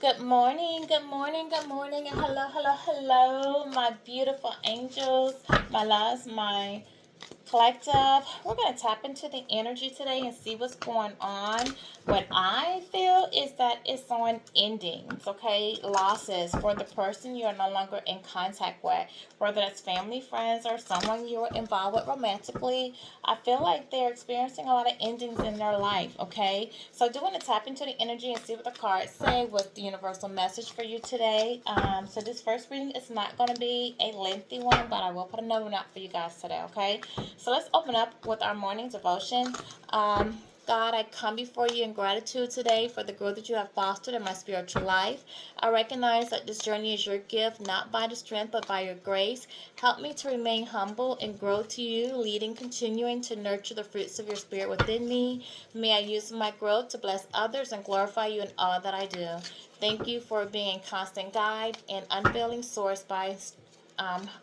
Good morning, good morning, good morning, and hello, hello, hello, my beautiful angels, my loves, my collective. We're going to tap into the energy today and see what's going on. What I feel is that it's on endings, okay? Losses for the person you're no longer in contact with, whether it's family, friends, or someone you're involved with romantically. I feel like they're experiencing a lot of endings in their life, okay? So I do want to tap into the energy and see what the cards say. What's the universal message for you today? So this first reading is not going to be a lengthy one, but I will put another one out for you guys today, okay? So let's open up with our morning devotion. God, I come before you in gratitude today for the growth that you have fostered in my spiritual life. I recognize that this journey is your gift, not by the strength, but by your grace. Help me to remain humble and grow to you, leading, continuing to nurture the fruits of your spirit within me. May I use my growth to bless others and glorify you in all that I do. Thank you for being a constant guide and unfailing source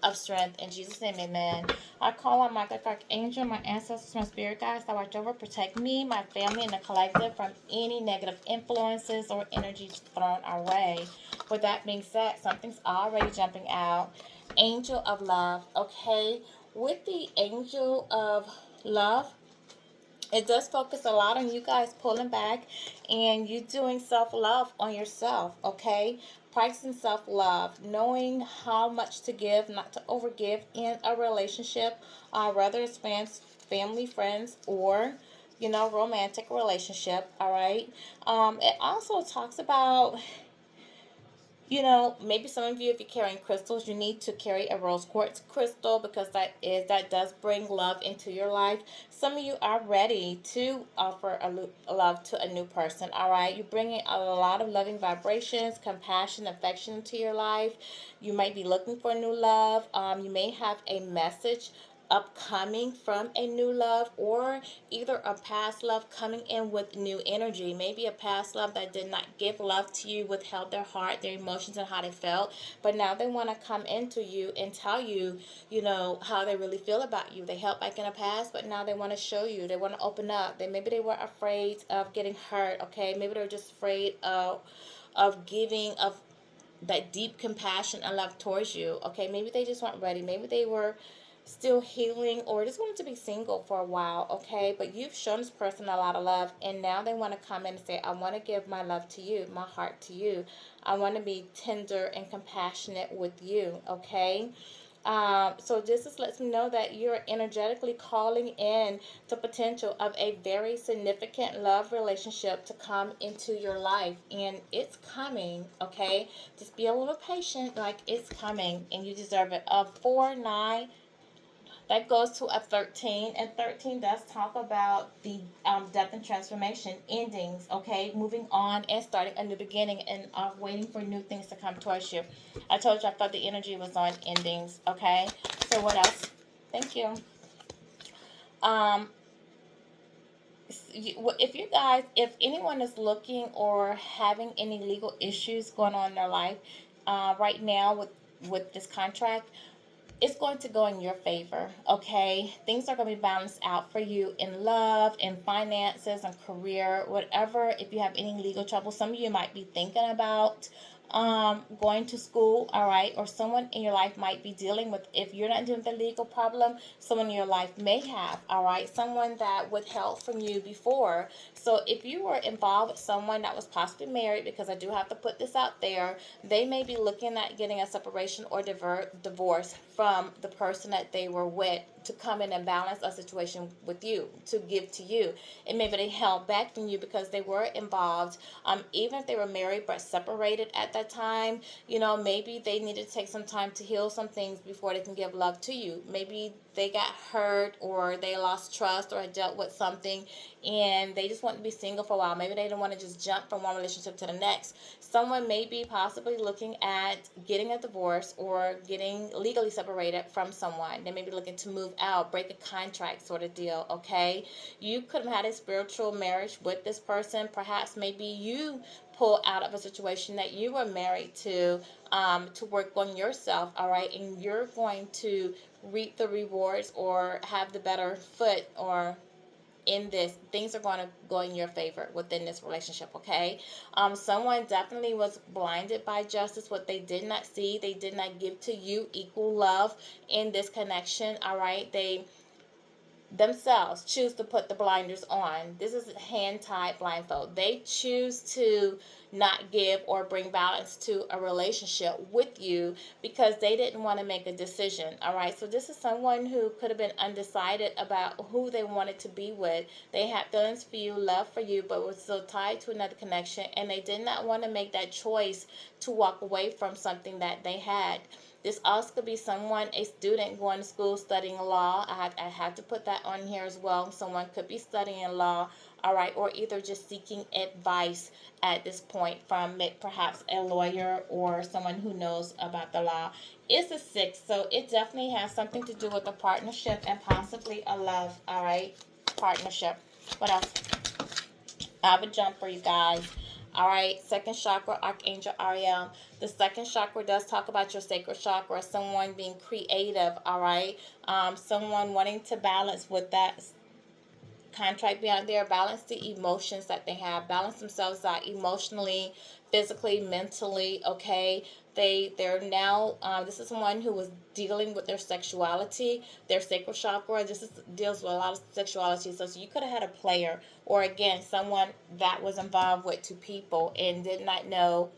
of strength. In Jesus' name, amen. I call on my archangel, my ancestors, my spirit guides to watch over, protect me, my family, and the collective from any negative influences or energies thrown our way. With that being said, something's already jumping out. Angel of love, okay? With the angel of love, it does focus a lot on you guys pulling back and you doing self-love on yourself, okay? Practicing self-love, knowing how much to give, not to overgive in a relationship, whether it's fans, family, friends, or romantic relationship. All right. It also talks about, maybe some of you, if you're carrying crystals, you need to carry a rose quartz crystal because that does bring love into your life. Some of you are ready to offer a love to a new person. All right, you're bringing a lot of loving vibrations, compassion, affection into your life. You might be looking for new love. You may have a message upcoming from a new love, or either a past love coming in with new energy. Maybe a past love that did not give love to you, withheld their heart, their emotions, and how they felt, but now they want to come into you and tell you, how they really feel about you. They held back in the past, but now they want to show you. They want to open up. Maybe they were afraid of getting hurt, okay? Maybe they're just afraid of giving, of that deep compassion and love towards you. Okay, maybe they just weren't ready. Maybe they were still healing or just wanted to be single for a while. Okay, but you've shown this person a lot of love, and now they want to come in and say, I want to give my love to you, my heart to you. I want to be tender and compassionate with you. Okay. So this just lets me know that you're energetically calling in the potential of a very significant love relationship to come into your life, and it's coming. Okay, just be a little patient, like it's coming, and you deserve it. 4-9, that goes to a 13, and 13 does talk about the death and transformation, endings, okay, moving on and starting a new beginning, and waiting for new things to come towards you. I told you I thought the energy was on endings, okay? So what else? Thank you. Um, if anyone is looking or having any legal issues going on in their life right now with this contract, it's going to go in your favor, okay? Things are going to be balanced out for you in love, in finances, and career, whatever. If you have any legal trouble, some of you might be thinking about going to school, all right? Or someone in your life might be dealing with, if you're not dealing with a legal problem, someone in your life may have, all right? Someone that withheld from you before. So if you were involved with someone that was possibly married, because I do have to put this out there, they may be looking at getting a separation or divorce from the person that they were with to come in and balance a situation with you, to give to you. And maybe they held back from you because they were involved, even if they were married but separated at that time. Maybe they needed to take some time to heal some things before they can give love to you. Maybe they got hurt, or they lost trust, or dealt with something, and they just want to be single for a while. Maybe they didn't want to just jump from one relationship to the next. Someone may be possibly looking at getting a divorce or getting legally separated from someone. They may be looking to move out, break a contract sort of deal, okay? You could have had a spiritual marriage with this person. Perhaps maybe you pull out of a situation that you were married to work on yourself, all right? And you're going to reap the rewards or have the better foot, or in this, things are going to go in your favor within this relationship, okay? Someone definitely was blinded by justice. What they did not see, they did not give to you equal love in this connection, all right? They themselves choose to put the blinders on. This is hand-tied blindfold. They choose to not give or bring balance to a relationship with you because they didn't want to make a decision. All right, so this is someone who could have been undecided about who they wanted to be with. They had feelings for you, love for you, but were still tied to another connection, and they did not want to make that choice to walk away from something that they had. This also could be someone, a student going to school studying law. I have to put that on here as well. Someone could be studying law, all right, or either just seeking advice at this point from perhaps a lawyer or someone who knows about the law. It's a 6, so it definitely has something to do with a partnership and possibly a love, all right, partnership. What else? I have a jumper, you guys. All right, second chakra, Archangel Ariel. The second chakra does talk about your sacral chakra, someone being creative, all right? Someone wanting to balance with that contract beyond there, balance the emotions that they have, balance themselves out emotionally, physically, mentally, okay? They're now, this is someone who was dealing with their sexuality, their sacral chakra. Deals with a lot of sexuality. So you could have had a player, or again, someone that was involved with two people and did not know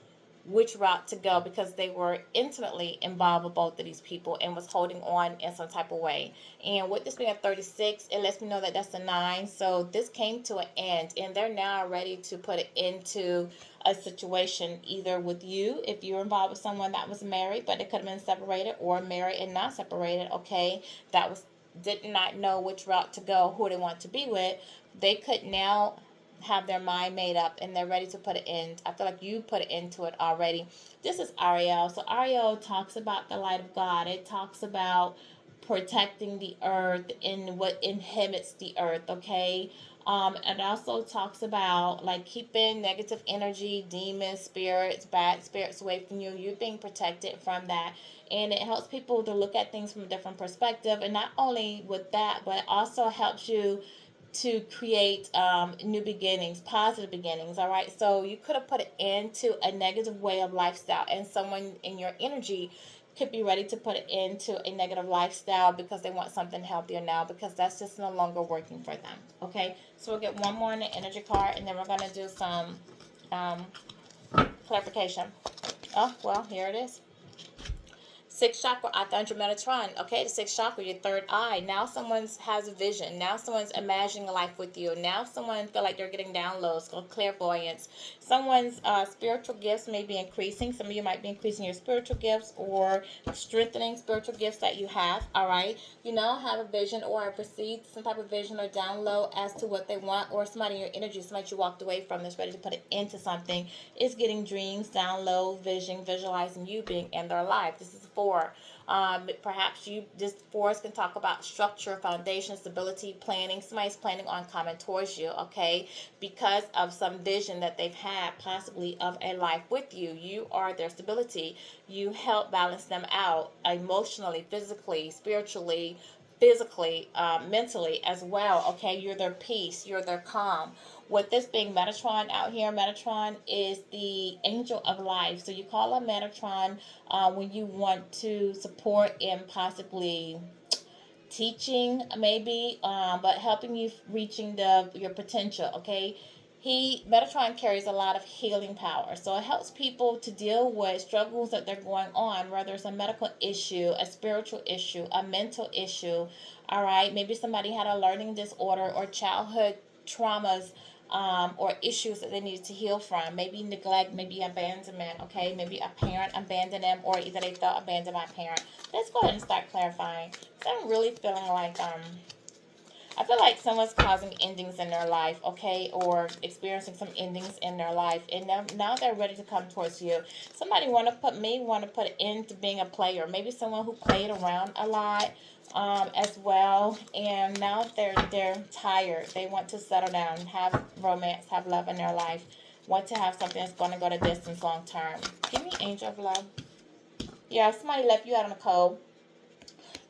which route to go because they were intimately involved with both of these people and was holding on in some type of way. And with this being a 36, it lets me know that that's a 9. So this came to an end, and they're now ready to put it into a situation either with you, if you're involved with someone that was married, but it could have been separated, or married and not separated, okay, that was did not know which route to go, who they want to be with. They could now have their mind made up and they're ready to put it in. I feel like you put it into it already. This is Ariel. So Ariel talks about the light of God. It talks about protecting the earth and what inhibits the earth, okay? And also talks about like keeping negative energy, demons, spirits, bad spirits away from you. You're being protected from that. And it helps people to look at things from a different perspective. And not only with that, but it also helps you to create new beginnings, positive beginnings, all right? So you could have put it into a negative way of lifestyle, and someone in your energy could be ready to put it into a negative lifestyle because they want something healthier now, because that's just no longer working for them, okay? So we'll get one more in the energy card, and then we're going to do some clarification. Oh, well, here it is. Sixth chakra, Archangel Metatron. Okay, the sixth chakra, your third eye. Now someone has a vision. Now someone's imagining a life with you. Now someone feel like they're getting downloads or clairvoyance. Someone's spiritual gifts may be increasing. Some of you might be increasing your spiritual gifts or strengthening spiritual gifts that you have. All right, you now have a vision or have received some type of vision or download as to what they want, or somebody in your energy, somebody you walked away from that's ready to put it into something, is getting dreams, download, vision, visualizing you being in their life. This is 4. Perhaps this 4s can talk about structure, foundation, stability, planning. Somebody's planning on coming towards you, okay, because of some vision that they've had possibly of a life with you. You are their stability. You help balance them out emotionally, physically, spiritually, mentally as well, okay? You're their peace. You're their calm. With this being Metatron out here, Metatron is the angel of life. So you call a Metatron when you want to support in possibly teaching, maybe, but helping you reaching your potential, okay? Metatron carries a lot of healing power. So it helps people to deal with struggles that they're going on, whether it's a medical issue, a spiritual issue, a mental issue, all right? Maybe somebody had a learning disorder or childhood traumas, or issues that they needed to heal from. Maybe neglect, maybe abandonment, okay? Maybe a parent abandoned them, or either they felt abandoned by a parent. Let's go ahead and start clarifying. So I'm really feeling like, I feel like someone's causing endings in their life, okay, or experiencing some endings in their life, and now they're ready to come towards you. Somebody want to put an end to being a player. Maybe someone who played around a lot, as well, and now they're tired. They want to settle down, have romance, have love in their life, want to have something that's going to go the distance long term. Give me angel of love. Yeah, somebody left you out on the cold.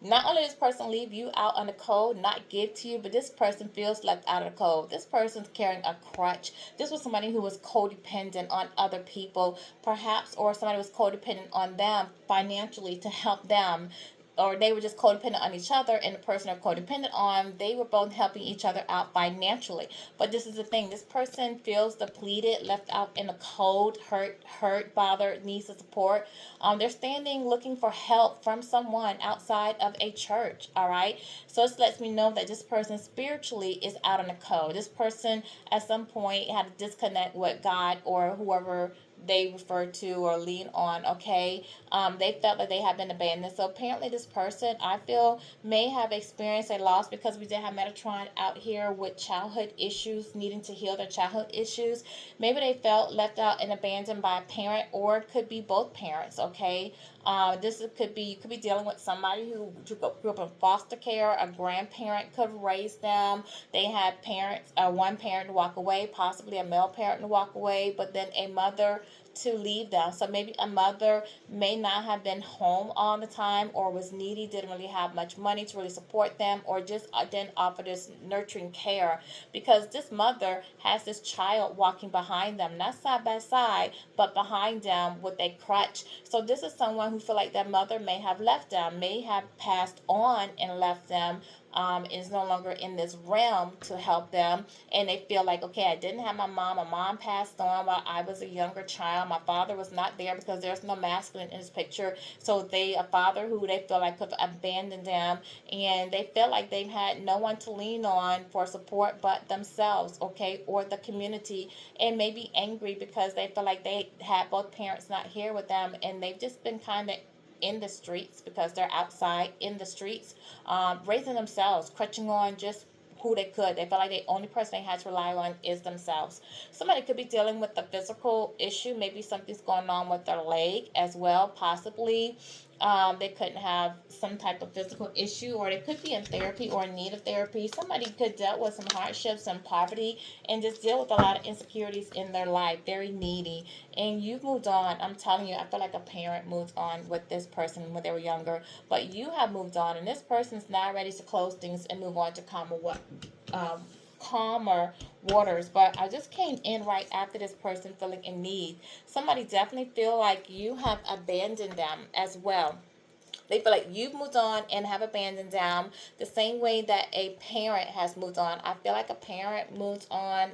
Not only does this person leave you out on the cold, not give to you, but this person feels left out of the cold. This person's carrying a crutch. This was somebody who was codependent on other people, perhaps, or somebody was codependent on them financially to help them, or they were just codependent on each other, and the person they're codependent on, they were both helping each other out financially. But this is the thing, this person feels depleted, left out in the cold, hurt, bothered, needs the support. They're standing looking for help from someone outside of a church. All right, so this lets me know that this person spiritually is out in the cold. This person at some point had a disconnect with God or whoever they refer to or lean on. Okay, they felt that they had been abandoned. So apparently this person, I feel, may have experienced a loss, because we did have Metatron out here with childhood issues, needing to heal their childhood issues. Maybe they felt left out and abandoned by a parent, or it could be both parents. Okay, this could be, you could be dealing with somebody who grew up in foster care. A grandparent could have raised them. They had parents, one parent to walk away, possibly a male parent to walk away, but then a mother to leave them. So maybe a mother may not have been home all the time, or was needy, didn't really have much money to really support them, or just didn't offer this nurturing care, because this mother has this child walking behind them, not side by side, but behind them with a crutch. So this is someone who feel like their mother may have left them, may have passed on and left them, is no longer in this realm to help them, and they feel like, okay, I didn't have my mom. My mom passed on while I was a younger child. My father was not there, because there's no masculine in this picture. So they, a father who they feel like could have abandoned them, and they feel like they've had no one to lean on for support but themselves, okay, or the community, and maybe angry because they feel like they had both parents not here with them, and they've just been kind of in the streets, because they're outside in the streets, raising themselves, crutching on just who they could. They felt like the only person they had to rely on is themselves. Somebody could be dealing with a physical issue. Maybe something's going on with their leg as well, possibly. They couldn't have some type of physical issue, or they could be in therapy or in need of therapy. Somebody could deal with some hardships and poverty, and just deal with a lot of insecurities in their life, very needy. And you've moved on. I'm telling you, I feel like a parent moved on with this person when they were younger, but you have moved on, and this person's now ready to close things and move on to um, calmer waters. But I just came in right after this person feeling in need. Somebody definitely feel like you have abandoned them as well. They feel like you've moved on and have abandoned them the same way that a parent has moved on. I feel like a parent moves on,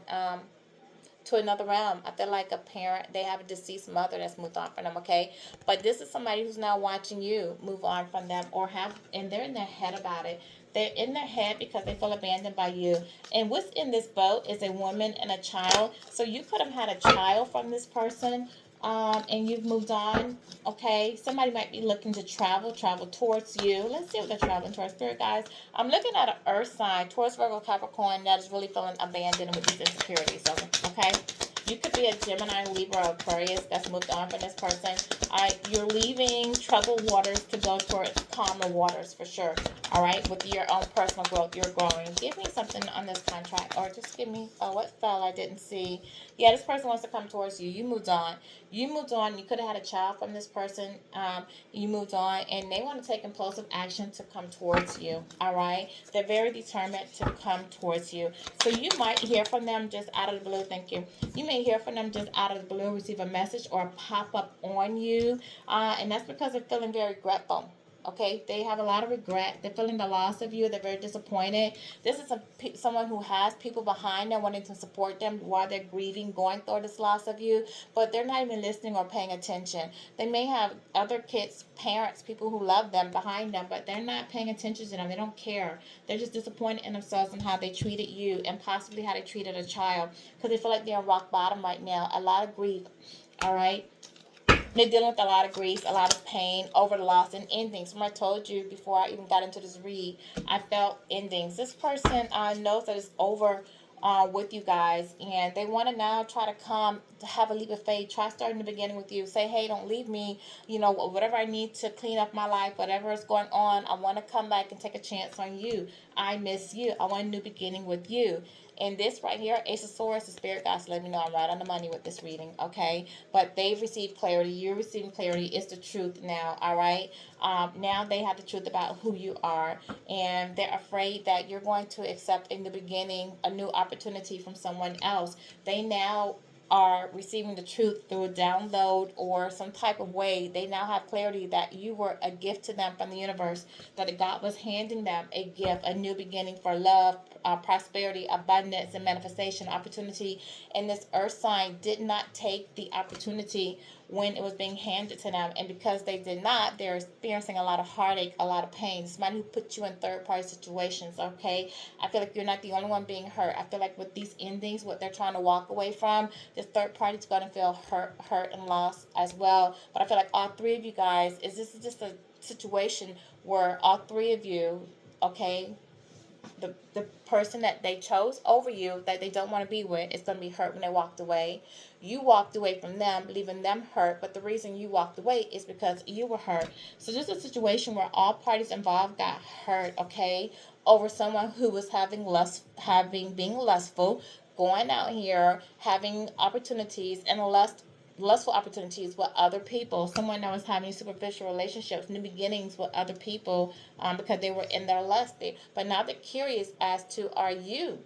to another realm. I feel like a parent, they have a deceased mother that's moved on from them, okay? But this is somebody who's now watching you move on from them, or have, and they're in their head about it. They're in their head because they feel abandoned by you. And what's in this boat is a woman and a child. So you could have had a child from this person, and you've moved on, okay? Somebody might be looking to travel towards you. Let's see what they're traveling towards. Spirit guys, I'm looking at an earth sign, Taurus, Virgo, Capricorn, that is really feeling abandoned with these insecurities, okay? You could be a Gemini, Libra, Aquarius that's moved on from this person. You're leaving troubled waters to go towards calmer waters for sure. All right, with your own personal growth, you're growing. Give me something on this contract, or just give me, oh, what fell I didn't see. Yeah, this person wants to come towards you. You moved on. You moved on. You could have had a child from this person. You moved on, and they want to take impulsive action to come towards you. All right, they're very determined to come towards you. So you might hear from them just out of the blue. Thank you. You may hear from them just out of the blue, receive a message or pop up on you, and that's because they're feeling very grateful. Okay, they have a lot of regret. They're feeling the loss of you. They're very disappointed. This is someone who has people behind them wanting to support them while they're grieving, going through this loss of you, but they're not even listening or paying attention. They may have other kids, parents, people who love them behind them, but they're not paying attention to them. They don't care. They're just disappointed in themselves and how they treated you, and possibly how they treated a child, because they feel like they're on rock bottom right now. A lot of grief. All right. They're dealing with a lot of grief, a lot of pain over the loss and endings. Remember, I told you before I even got into this read, I felt endings. This person knows that it's over with you guys, and they want to now try to come to have a leap of faith. Try starting the beginning with you. Say, hey, don't leave me. You know, whatever I need to clean up my life, whatever is going on, I want to come back and take a chance on you. I miss you. I want a new beginning with you. And this right here, Ace of Swords, the Spirit guides let me know I'm right on the money with this reading, okay? But they've received clarity. You're receiving clarity. It's the truth now, all right? Now they have the truth about who you are, and they're afraid that you're going to accept in the beginning a new opportunity from someone else. They now are receiving the truth through a download or some type of way. They now have clarity that you were a gift to them from the universe, that God was handing them a gift, a new beginning for love, prosperity, abundance, and manifestation opportunity. And this earth sign did not take the opportunity when it was being handed to them, and because they did not, they're experiencing a lot of heartache, a lot of pain. Somebody who put you in third-party situations, okay? I feel like you're not the only one being hurt. I feel like with these endings, what they're trying to walk away from, this third party is going to feel hurt and lost as well. But I feel like all three of you guys, this is just a situation where all three of you, okay, the person that they chose over you, that they don't want to be with, is going to be hurt when they walked away. You walked away from them, leaving them hurt, but the reason you walked away is because you were hurt. So this is a situation where all parties involved got hurt, okay, over someone who was being lustful, going out here, having opportunities and lustful opportunities with other people. Someone that was having superficial relationships, new beginnings with other people, because they were in their lust. But now they're curious as to, are you?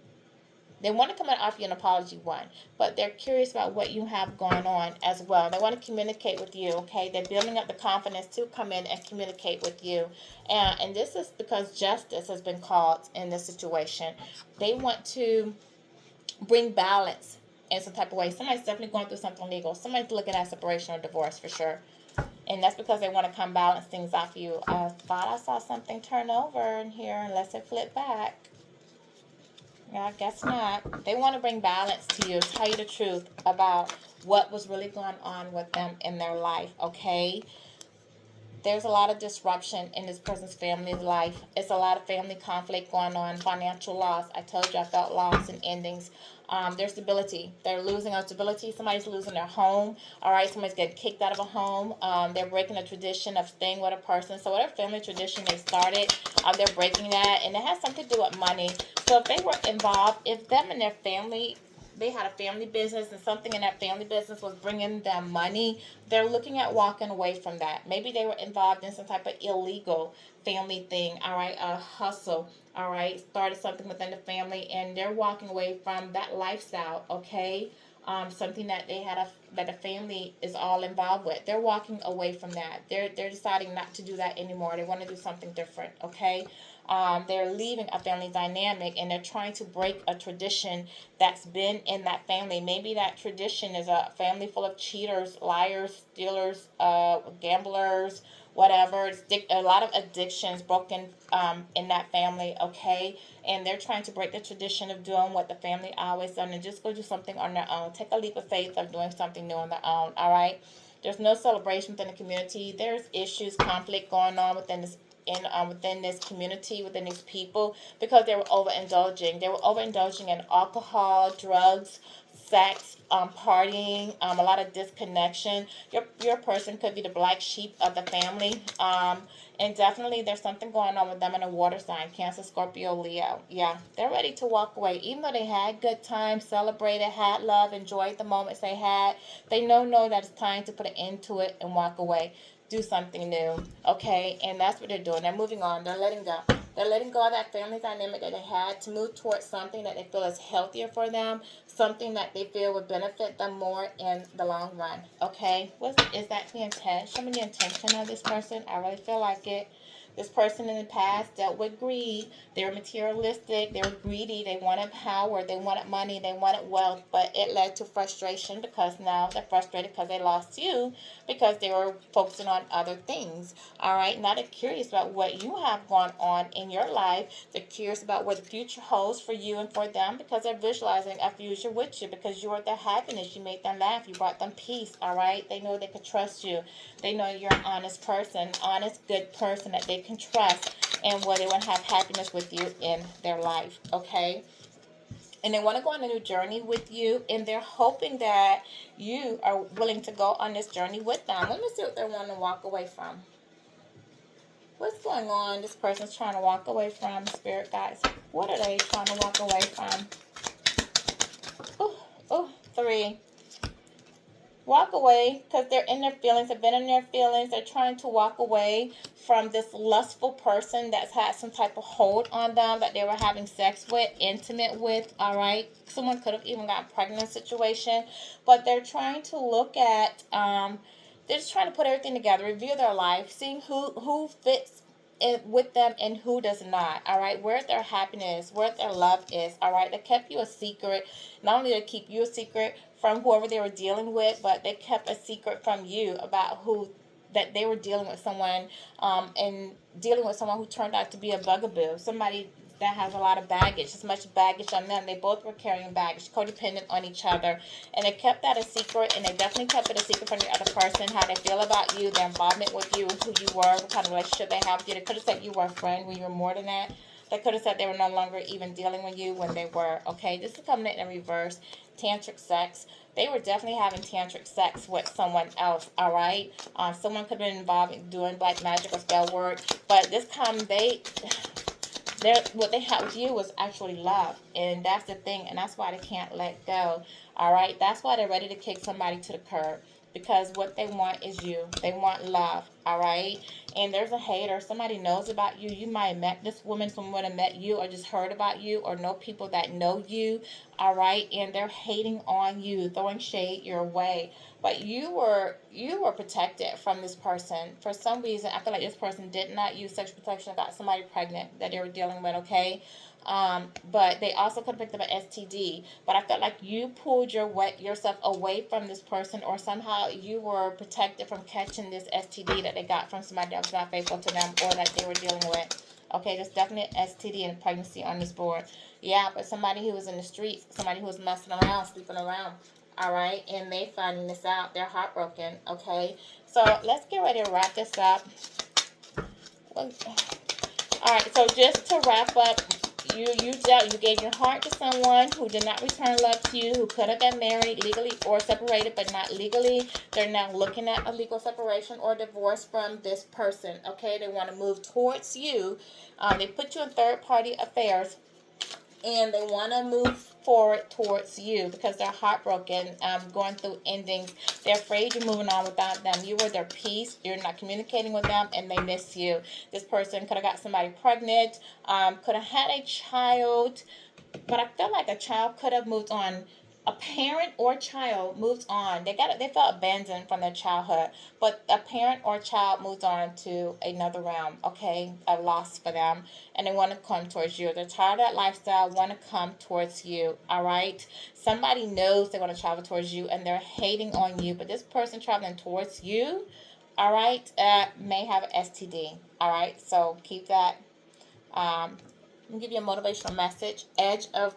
They want to come and offer you an apology, one, but they're curious about what you have going on as well. They want to communicate with you, okay? They're building up the confidence to come in and communicate with you. And this is because justice has been called in this situation. They want to bring balance in some type of way. Somebody's definitely going through something legal. Somebody's looking at separation or divorce for sure. And that's because they want to come balance things off you. I thought I saw something turn over in here unless it flipped back. Yeah, I guess not. They want to bring balance to you, tell you the truth about what was really going on with them in their life, okay? There's a lot of disruption in this person's family's life. It's a lot of family conflict going on, financial loss. I told you I felt loss and endings. Their stability. They're losing their stability. Somebody's losing their home. All right, somebody's getting kicked out of a home. They're breaking a tradition of staying with a person. So whatever family tradition they started, they're breaking that. And it has something to do with money. So if they were involved, if them and their family, they had a family business and something in that family business was bringing them money, they're looking at walking away from that. Maybe they were involved in some type of illegal family thing, all right, a hustle, all right, started something within the family, and they're walking away from that lifestyle, okay? Something that that the family is all involved with. They're walking away from that. They're deciding not to do that anymore. They want to do something different, okay? They're leaving a family dynamic, and they're trying to break a tradition that's been in that family. Maybe that tradition is a family full of cheaters, liars, stealers, gamblers, whatever. A lot of addictions broken in that family, okay? And they're trying to break the tradition of doing what the family always done and just go do something on their own. Take a leap of faith of doing something new on their own, all right? There's no celebration within the community. There's issues, conflict going on within this community, within these people, because they were overindulging. They were overindulging in alcohol, drugs, sex, partying, a lot of disconnection. Your person could be the black sheep of the family. And definitely there's something going on with them in a water sign, Cancer, Scorpio, Leo. Yeah, they're ready to walk away. Even though they had good times, celebrated, had love, enjoyed the moments they had, they know that it's time to put an end to it and walk away. Do something new, okay? And that's what they're doing. They're moving on. They're letting go. They're letting go of that family dynamic that they had to move towards something that they feel is healthier for them, something that they feel would benefit them more in the long run, okay? What is that the intent? Show me the intention of this person. I really feel like it. This person in the past dealt with greed. They were materialistic. They were greedy. They wanted power. They wanted money. They wanted wealth. But it led to frustration because now they're frustrated because they lost you because they were focusing on other things. All right. Now they're curious about what you have going on in your life. They're curious about what the future holds for you and for them because they're visualizing a future with you because you were their happiness. You made them laugh. You brought them peace. All right. They know they could trust you. They know you're an honest person, honest, good person that they can trust, and where they want to have happiness with you in their life, okay? And they want to go on a new journey with you, and they're hoping that you are willing to go on this journey with them. Let me see what they're wanting to walk away from. What's going on? This person's trying to walk away from, spirit guides. What are they trying to walk away from? Oh, 3. Walk away, because they're in their feelings. They've been in their feelings. They're trying to walk away from this lustful person that's had some type of hold on them, that they were having sex with, intimate with. All right, someone could have even gotten pregnant in a situation, but they're trying to look at. They're just trying to put everything together, review their life, seeing who fits with them and who does not. All right, where their happiness, where their love is. All right, they kept you a secret. Not only did they keep you a secret from whoever they were dealing with, but they kept a secret from you about who, that they were dealing with someone, and dealing with someone who turned out to be a bugaboo, somebody that has a lot of baggage, as much baggage on them. They both were carrying baggage, codependent on each other, and they kept that a secret, and they definitely kept it a secret from the other person, how they feel about you, their involvement with you, who you were, what kind of relationship they have with you. They could have said you were a friend when you were more than that. They could have said they were no longer even dealing with you when they were. Okay, this is coming in reverse. Tantric sex. They were definitely having tantric sex with someone else. All right, someone could have been involved in doing black magic or spell work, but this time what they had with you was actually love, and that's the thing, and that's why they can't let go. All right, that's why they're ready to kick somebody to the curb, because what they want is you. They want love. All right, and there's a hater. Somebody knows about you. You might have met this woman, someone have met you, or just heard about you, or know people that know you. All right, and they're hating on you, throwing shade your way. But you were protected from this person. For some reason, I feel like this person did not use sexual protection, got somebody pregnant that they were dealing with, okay? But they also could have picked up an STD. But I felt like you pulled yourself away from this person, or somehow you were protected from catching this STD that they got from somebody that was not faithful to them, or that they were dealing with. Okay, there's definitely an STD and pregnancy on this board. Yeah, but somebody who was in the streets, somebody who was messing around, sleeping around. All right, and they finding this out. They're heartbroken. Okay, so let's get ready to wrap this up. All right, so just to wrap up, you gave your heart to someone who did not return love to you, who could have been married legally or separated, but not legally. They're now looking at a legal separation or divorce from this person. Okay, they want to move towards you. They put you in third-party affairs, and they want to move forward towards you because they're heartbroken, going through endings. They're afraid you're moving on without them. You were their peace. You're not communicating with them, and they miss you. This person could have got somebody pregnant, could have had a child, but I feel like a child could have moved on. A parent or child moves on. They felt abandoned from their childhood, but a parent or child moves on to another realm. Okay, a loss for them, and they want to come towards you. They're tired of that lifestyle. Want to come towards you. All right. Somebody knows they want to travel towards you, and they're hating on you. But this person traveling towards you, all right, may have an STD. All right, so keep that. Let me give you a motivational message. Edge of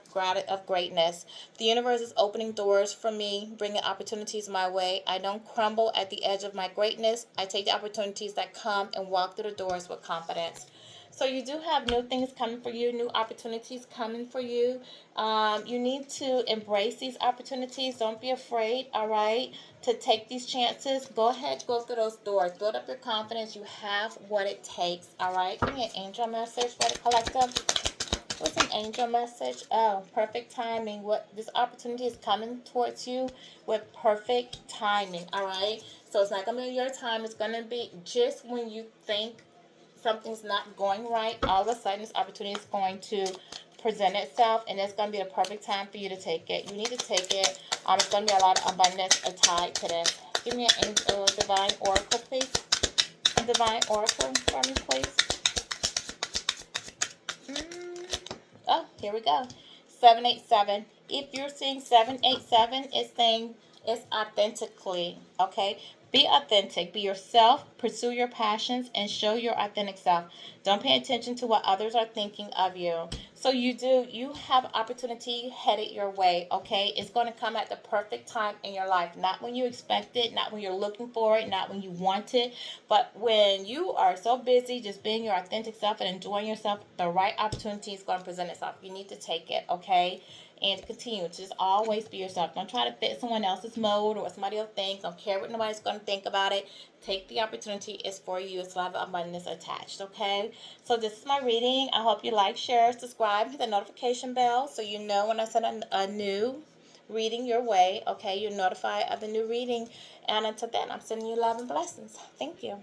greatness. The universe is opening doors for me, bringing opportunities my way. I don't crumble at the edge of my greatness. I take the opportunities that come and walk through the doors with confidence. So you do have new things coming for you, new opportunities coming for you. You need to embrace these opportunities. Don't be afraid, all right, to take these chances. Go ahead, go through those doors. Build up your confidence. You have what it takes, all right? Give me an angel message for the collective. What's an angel message? Oh, perfect timing. What this opportunity is coming towards you with perfect timing, all right? So it's not going to be your time. It's going to be just when you think something's not going right, all of a sudden this opportunity is going to present itself, and it's going to be the perfect time for you to take it. You need to take it. It's going to be a lot of abundance tied to this. Give me an angel, divine oracle, please. A divine oracle for me, please. Oh, here we go. 787. If you're seeing 787, it's saying it's authentically, okay? Be authentic. Be yourself. Pursue your passions and show your authentic self. Don't pay attention to what others are thinking of you. So you have opportunity headed your way, okay? It's going to come at the perfect time in your life. Not when you expect it, not when you're looking for it, not when you want it, but when you are so busy just being your authentic self and enjoying yourself, the right opportunity is going to present itself. You need to take it, okay? And continue to just always be yourself. Don't try to fit someone else's mode or what somebody else thinks. Don't care what nobody's going to think about it. Take the opportunity. It's for you. It's love abundance attached, okay? So this is my reading. I hope you like, share, subscribe, hit the notification bell so you know when I send a new reading your way. Okay, you're notified of the new reading. And until then, I'm sending you love and blessings. Thank you.